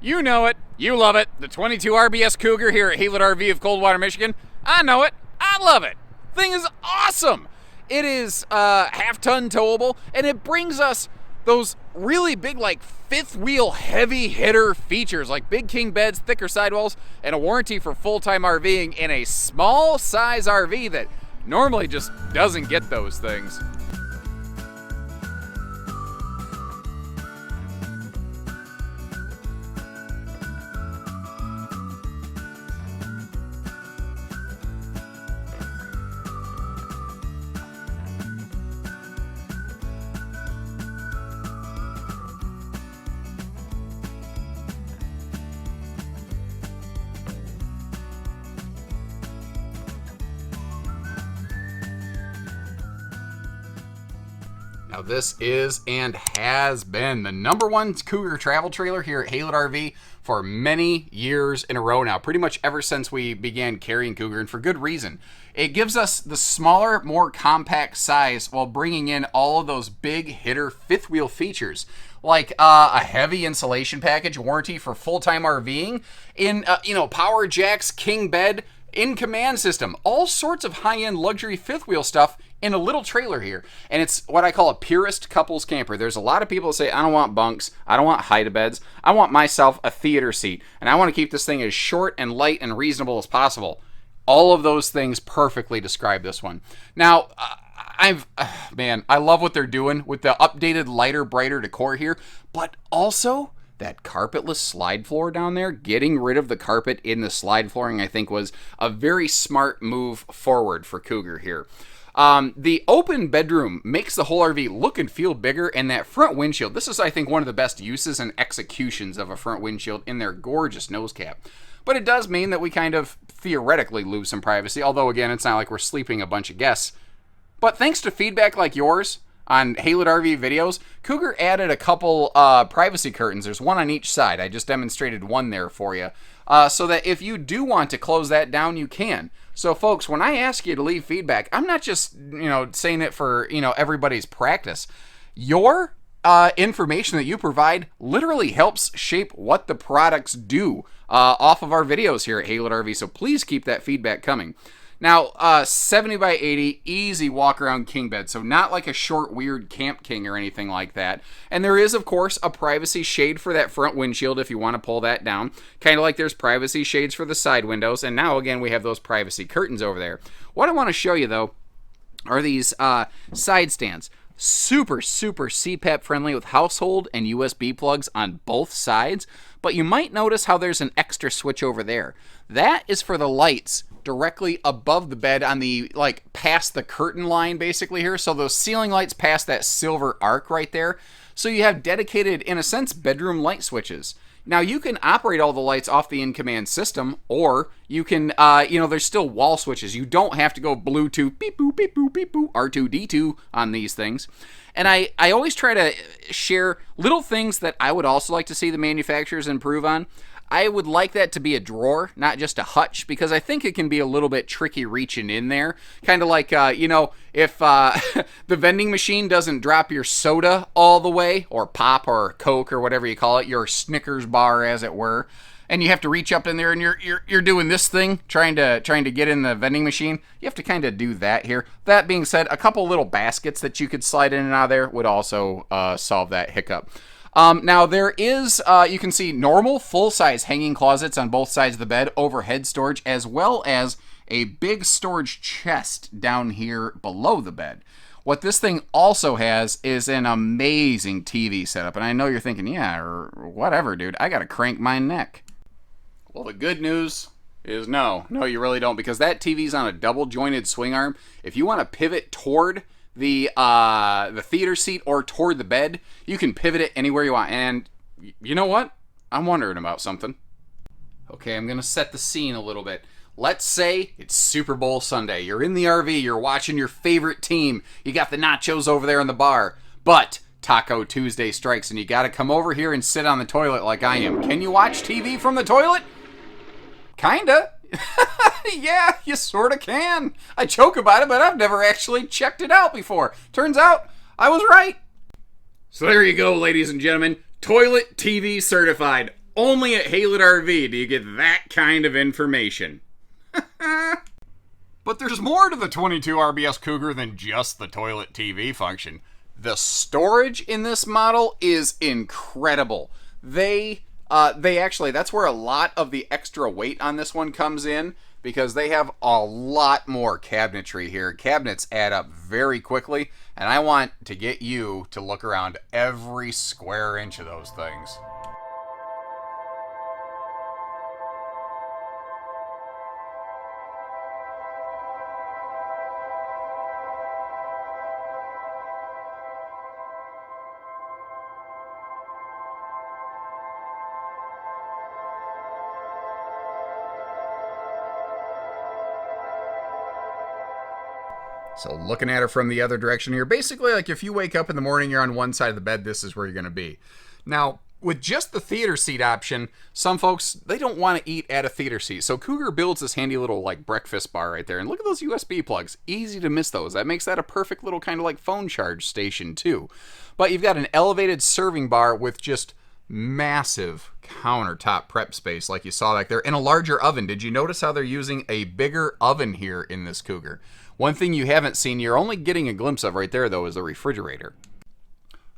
You know it. You love it. The 22 RBS Cougar here at Haylett RV of Coldwater, Michigan. I know it. I love it. Thing is awesome. It is half-ton towable, and it brings us those really big, like, fifth-wheel heavy hitter features, like big king beds, thicker sidewalls, and a warranty for full-time RVing in a small-size RV that normally just doesn't get those things. Now this is and has been the #1 Cougar travel trailer here at Haylett RV for many years in a row now, pretty much ever since we began carrying Cougar, and for good reason. It gives us the smaller, more compact size while bringing in all of those big hitter fifth wheel features, like a heavy insulation package, warranty for full-time RVing, in power jacks, king bed, in-command system, all sorts of high-end luxury fifth wheel stuff in a little trailer here. And it's what I call a purist couples camper. There's a lot of people that say, I don't want bunks, I don't want hide-a-beds, I want myself a theater seat, and I want to keep this thing as short and light and reasonable as possible. All of those things perfectly describe this one. Now, I love what they're doing with the updated, lighter, brighter decor here, but also that carpetless slide floor down there. Getting rid of the carpet in the slide flooring, I think, was a very smart move forward for Cougar here. The open bedroom makes the whole RV look and feel bigger, and that front windshield, this is, I think, one of the best uses and executions of a front windshield in their gorgeous nose cap. But it does mean that we kind of theoretically lose some privacy, although, again, it's not like we're sleeping a bunch of guests. But thanks to feedback like yours on Haylett RV videos, Cougar added a couple privacy curtains. There's one on each side. I just demonstrated one there for you. So that if you do want to close that down, you can. So folks, when I ask you to leave feedback, I'm not just, saying it for, everybody's practice. Your information that you provide literally helps shape what the products do off of our videos here at Haylett RV. So please keep that feedback coming. Now, 70 by 80, easy walk-around king bed, so not like a short, weird camp king or anything like that. And there is, of course, a privacy shade for that front windshield if you want to pull that down. Kind of like there's privacy shades for the side windows, and now, again, we have those privacy curtains over there. What I want to show you, though, are these side stands. Super, super CPAP friendly with household and USB plugs on both sides, but you might notice how there's an extra switch over there. That is for the lights directly above the bed on the, past the curtain line basically here. So those ceiling lights past that silver arc right there. So you have dedicated, in a sense, bedroom light switches. Now you can operate all the lights off the in-command system, or you can, there's still wall switches. You don't have to go Bluetooth, beep boop, beep boop, beep boop, R2D2 on these things. And I always try to share little things that I would also like to see the manufacturers improve on. I would like that to be a drawer, not just a hutch, because I think it can be a little bit tricky reaching in there. Kind of like, if the vending machine doesn't drop your soda all the way, or pop or Coke or whatever you call it, your Snickers bar as it were, and you have to reach up in there and you're doing this thing, trying to get in the vending machine. You have to kind of do that here. That being said, a couple little baskets that you could slide in and out of there would also solve that hiccup. Now there is, you can see normal full-size hanging closets on both sides of the bed, overhead storage, as well as a big storage chest down here below the bed. What this thing also has is an amazing TV setup, and I know you're thinking, yeah, or whatever, dude, I gotta crank my neck. Well, the good news is no, you really don't, because that TV's on a double-jointed swing arm. If you want to pivot toward the theater seat or toward the bed, you can pivot it anywhere you want. And you know what? I'm wondering about something. Okay, I'm gonna set the scene a little bit. Let's say it's Super Bowl Sunday. You're in the RV, you're watching your favorite team, you got the nachos over there in the bar, but Taco Tuesday strikes and you gotta come over here and sit on the toilet like I am. Can you watch TV from the toilet? Kinda. Yeah, you sorta can. I joke about it, but I've never actually checked it out before. Turns out, I was right. So there you go, ladies and gentlemen. Toilet TV certified. Only at Haylett RV do you get that kind of information. But there's more to the 22 RBS Cougar than just the toilet TV function. The storage in this model is incredible. They actually, that's where a lot of the extra weight on this one comes in, because they have a lot more cabinetry here. Cabinets add up very quickly, and I want to get you to look around every square inch of those things. So looking at her from the other direction here, basically like if you wake up in the morning, you're on one side of the bed, this is where you're going to be. Now, with just the theater seat option, some folks, they don't want to eat at a theater seat. So Cougar builds this handy little like breakfast bar right there. And look at those USB plugs. Easy to miss those. That makes that a perfect little kind of like phone charge station too. But you've got an elevated serving bar with just massive countertop prep space like you saw back there, and a larger oven. Did you notice how they're using a bigger oven here in this Cougar? One thing you haven't seen, you're only getting a glimpse of right there though, is the refrigerator.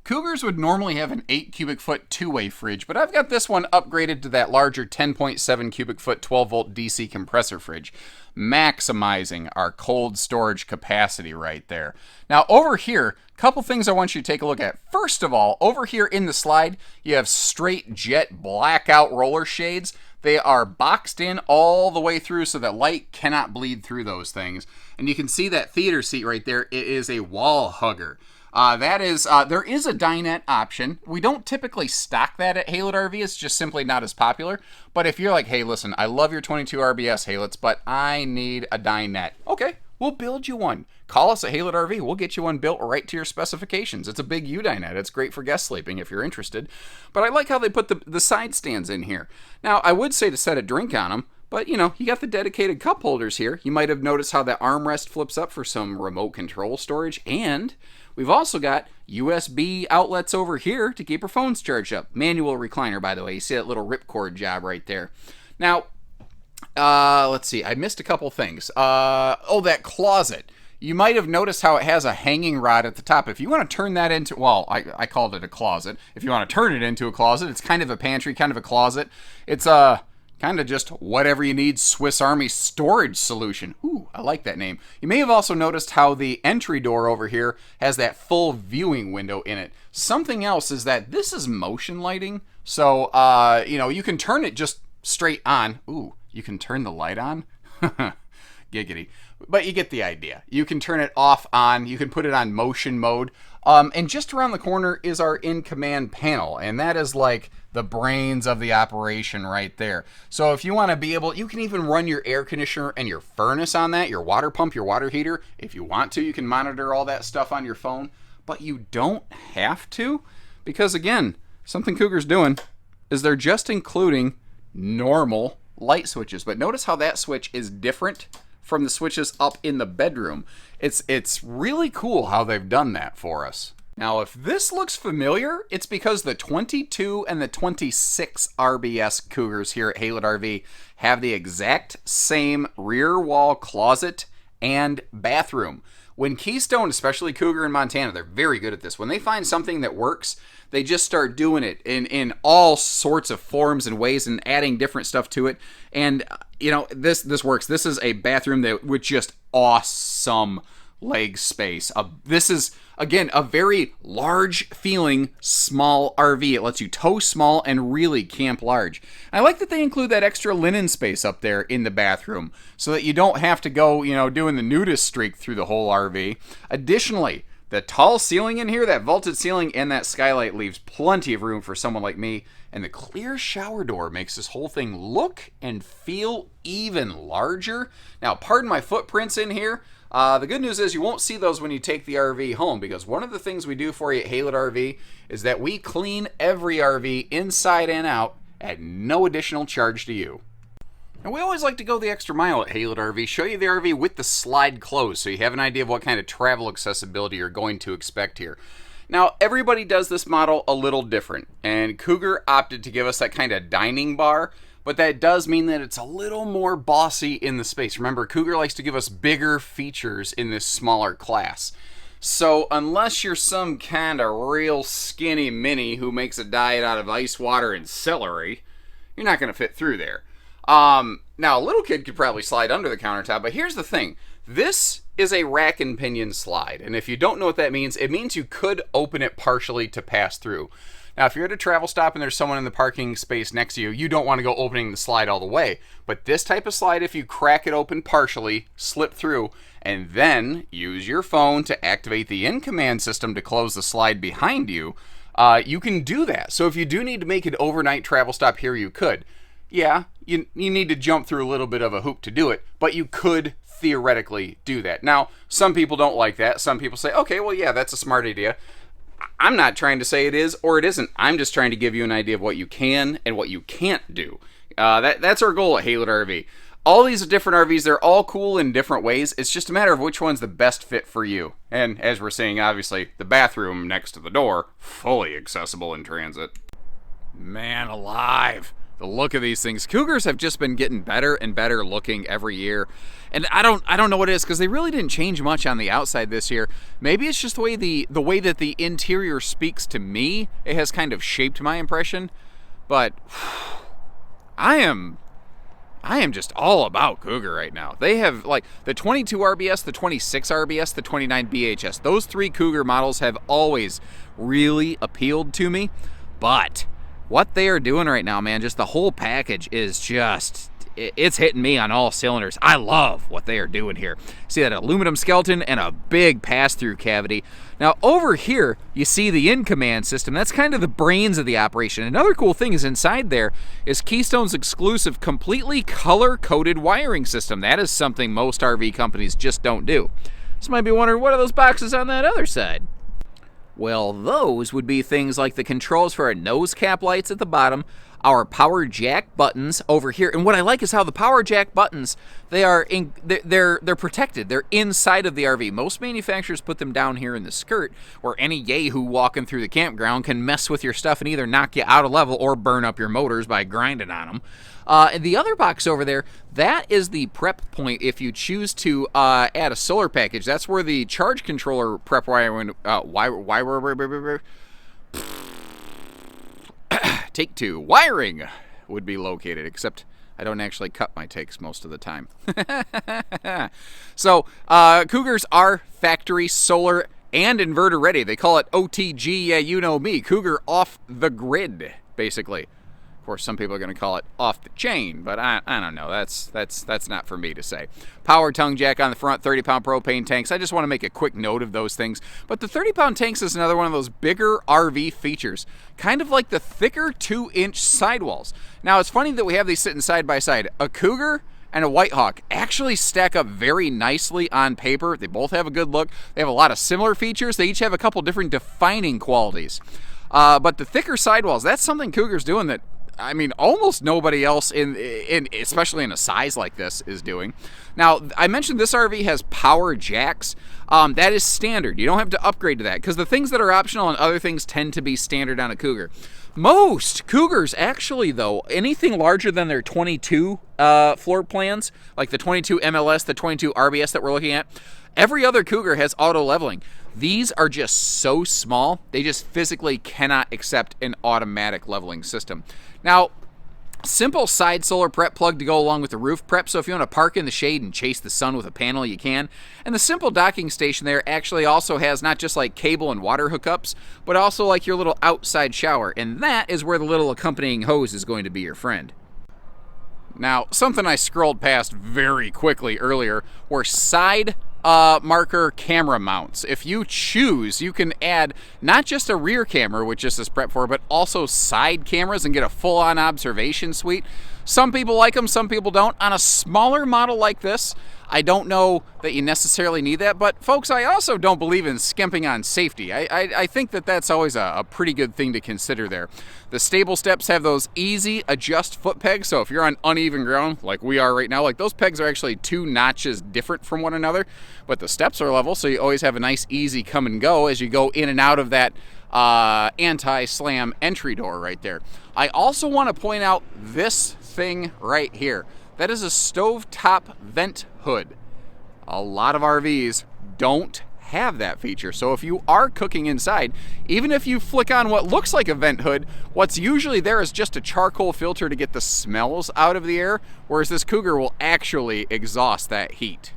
Cougars would normally have an 8 cubic foot two-way fridge, but I've got this one upgraded to that larger 10.7 cubic foot 12 volt DC compressor fridge, maximizing our cold storage capacity right there. Now over here, a couple things I want you to take a look at. First of all, over here in the slide, you have straight jet blackout roller shades. They are boxed in all the way through so that light cannot bleed through those things. And you can see that theater seat right there. It is a wall hugger. There is a dinette option. We don't typically stock that at Haylett RV. It's just simply not as popular. But if you're like, hey, listen, I love your 22 RBS Hayletts, but I need a dinette. Okay, we'll build you one. Call us at Haylett RV. We'll get you one built right to your specifications. It's a big U-dinette. It's great for guest sleeping if you're interested. But I like how they put the side stands in here. Now, I would say to set a drink on them, but, you know, you got the dedicated cup holders here. You might have noticed how that armrest flips up for some remote control storage. And we've also got USB outlets over here to keep our phones charged up. Manual recliner, by the way. You see that little ripcord job right there. Now, let's see. I missed a couple things. That closet. You might have noticed how it has a hanging rod at the top. If you want to turn that into, well, I called it a closet. If you want to turn it into a closet, it's kind of a pantry, kind of a closet. It's kind of just whatever you need Swiss Army storage solution. Ooh, I like that name. You may have also noticed how the entry door over here has that full viewing window in it. Something else is that this is motion lighting. So, you can turn it just straight on. Ooh, you can turn the light on? Giggity. But you get the idea. You can turn it off, on. You can put it on motion mode. And just around the corner is our in-command panel. And that is like the brains of the operation right there. So if you want to be able, you can even run your air conditioner and your furnace on that, your water pump, your water heater. If you want to, you can monitor all that stuff on your phone. But you don't have to, because again, something Cougar's doing is they're just including normal light switches. But notice how that switch is different from the switches up in the bedroom. It's really cool how they've done that for us. Now, if this looks familiar, it's because the 22 and the 26 RBS Cougars here at Haylett RV have the exact same rear wall closet and bathroom. When Keystone, especially Cougar in Montana, they're very good at this. When they find something that works, they just start doing it in all sorts of forms and ways and adding different stuff to it. And, this works. This is a bathroom that with just awesome leg space. This is, again, a very large feeling small RV. It lets you tow small and really camp large. I like that they include that extra linen space up there in the bathroom so that you don't have to go, doing the nudist streak through the whole RV. Additionally, the tall ceiling in here, that vaulted ceiling and that skylight leaves plenty of room for someone like me. And the clear shower door makes this whole thing look and feel even larger. Now, pardon my footprints in here. The good news is you won't see those when you take the RV home, because one of the things we do for you at Haylett RV is that we clean every RV inside and out at no additional charge to you. And we always like to go the extra mile at Haylett RV, show you the RV with the slide closed so you have an idea of what kind of travel accessibility you're going to expect here. Now, everybody does this model a little different, and Cougar opted to give us that kind of dining bar, but that does mean that it's a little more bossy in the space. Remember, Cougar likes to give us bigger features in this smaller class. So unless you're some kind of real skinny mini who makes a diet out of ice water and celery, you're not going to fit through there. Now, a little kid could probably slide under the countertop, but here's the thing. This is a rack and pinion slide, and if you don't know what that means, it means you could open it partially to pass through. Now, if you're at a travel stop and there's someone in the parking space next to you, you don't want to go opening the slide all the way. But this type of slide, if you crack it open partially, slip through, and then use your phone to activate the in-command system to close the slide behind you, you can do that. So if you do need to make an overnight travel stop here, you could. Yeah, you need to jump through a little bit of a hoop to do it, but you could theoretically do that. Now, some people don't like that. Some people say, okay, well, yeah, that's a smart idea. I'm not trying to say it is or it isn't. I'm just trying to give you an idea of what you can and what you can't do. That's our goal at Haylett RV. All these different RVs, they're all cool in different ways. It's just a matter of which one's the best fit for you. And as we're seeing, obviously, the bathroom next to the door, fully accessible in transit. Man alive. The look of these things. Cougars have just been getting better and better looking every year. And I don't know what it is, because they really didn't change much on the outside this year. Maybe it's just the way that the interior speaks to me. It has kind of shaped my impression. But I am just all about Cougar right now. They have, like, the 22 RBS, the 26 RBS, the 29 BHS. Those three Cougar models have always really appealed to me. But what they are doing right now, man, just the whole package is just, it's hitting me on all cylinders. I love what they are doing here. See that aluminum skeleton and a big pass-through cavity. Now, over here, you see the in-command system. That's kind of the brains of the operation. Another cool thing is inside there is Keystone's exclusive, completely color-coded wiring system. That is something most RV companies just don't do. So you might be wondering, what are those boxes on that other side? Well, those would be things like the controls for our nose cap lights at the bottom, our power jack buttons over here. And what I like is how the power jack buttons, they're protected. They're inside of the RV. Most manufacturers put them down here in the skirt, where any yahoo walking through the campground can mess with your stuff and either knock you out of level or burn up your motors by grinding on them. And the other box over there, that is the prep point if you choose to add a solar package. That's where the charge controller prep wiring, take two, wiring would be located, except I don't actually cut my takes most of the time. So, Cougars are factory solar and inverter ready. They call it OTG, yeah, you know me. Cougar off the grid, basically. Of course, some people are going to call it off the chain, but I don't know. That's not for me to say. Power tongue jack on the front, 30-pound propane tanks. I just want to make a quick note of those things. But the 30-pound tanks is another one of those bigger RV features, kind of like the thicker 2-inch sidewalls. Now, it's funny that we have these sitting side by side. A Cougar and a Whitehawk actually stack up very nicely on paper. They both have a good look. They have a lot of similar features. They each have a couple different defining qualities. But the thicker sidewalls, that's something Cougar's doing that, I mean, almost nobody else, especially in a size like this, is doing. Now, I mentioned this RV has power jacks. That is standard. You don't have to upgrade to that, because the things that are optional and other things tend to be standard on a Cougar. Most Cougars, actually, though, anything larger than their 22 floor plans, like the 22 MLS, the 22 RBS that we're looking at, every other Cougar has auto leveling. These are just so small, they just physically cannot accept an automatic leveling system. Now, simple side solar prep plug to go along with the roof prep, so if you want to park in the shade and chase the sun with a panel, you can. And the simple docking station there actually also has not just like cable and water hookups, but also like your little outside shower, and that is where the little accompanying hose is going to be your friend. Now, something I scrolled past very quickly earlier were side marker camera mounts. If you choose, you can add not just a rear camera, which this is prepped for, but also side cameras and get a full-on observation suite. Some people like them, some people don't. On a smaller model like this, I don't know that you necessarily need that, but folks, I also don't believe in skimping on safety. I think that that's always a pretty good thing to consider there. The stable steps have those easy adjust foot pegs, so if you're on uneven ground like we are right now, like those pegs are actually 2 notches different from one another, but the steps are level, so you always have a nice easy come and go as you go in and out of that anti-slam entry door right there. I also want to point out this thing right here. That is a stovetop vent hood. A lot of RVs don't have that feature. So if you are cooking inside, even if you flick on what looks like a vent hood, what's usually there is just a charcoal filter to get the smells out of the air, whereas this Cougar will actually exhaust that heat.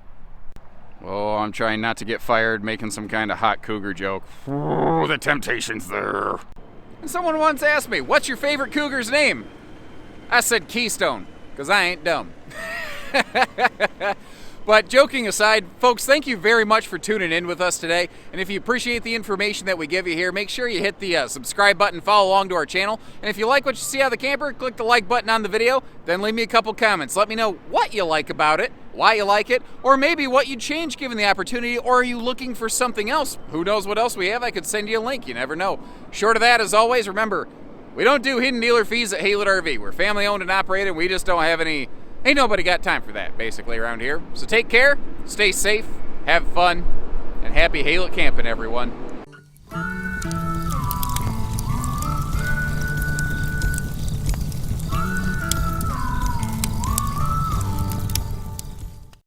Oh, I'm trying not to get fired making some kind of hot Cougar joke. Oh, the temptation's there. And someone once asked me, what's your favorite Cougar's name? I said Keystone, because I ain't dumb. But joking aside, folks, thank you very much for tuning in with us today. And if you appreciate the information that we give you here, make sure you hit the subscribe button, follow along to our channel. And if you like what you see out of the camper, click the like button on the video, then leave me a couple comments. Let me know what you like about it, why you like it, or maybe what you'd change given the opportunity, or are you looking for something else? Who knows what else we have? I could send you a link, you never know. Short of that, as always, remember, we don't do hidden dealer fees at Haylett RV. We're family owned and operated, and we just don't have any. Ain't nobody got time for that, basically, around here. So take care, stay safe, have fun, and happy Haylett camping, everyone.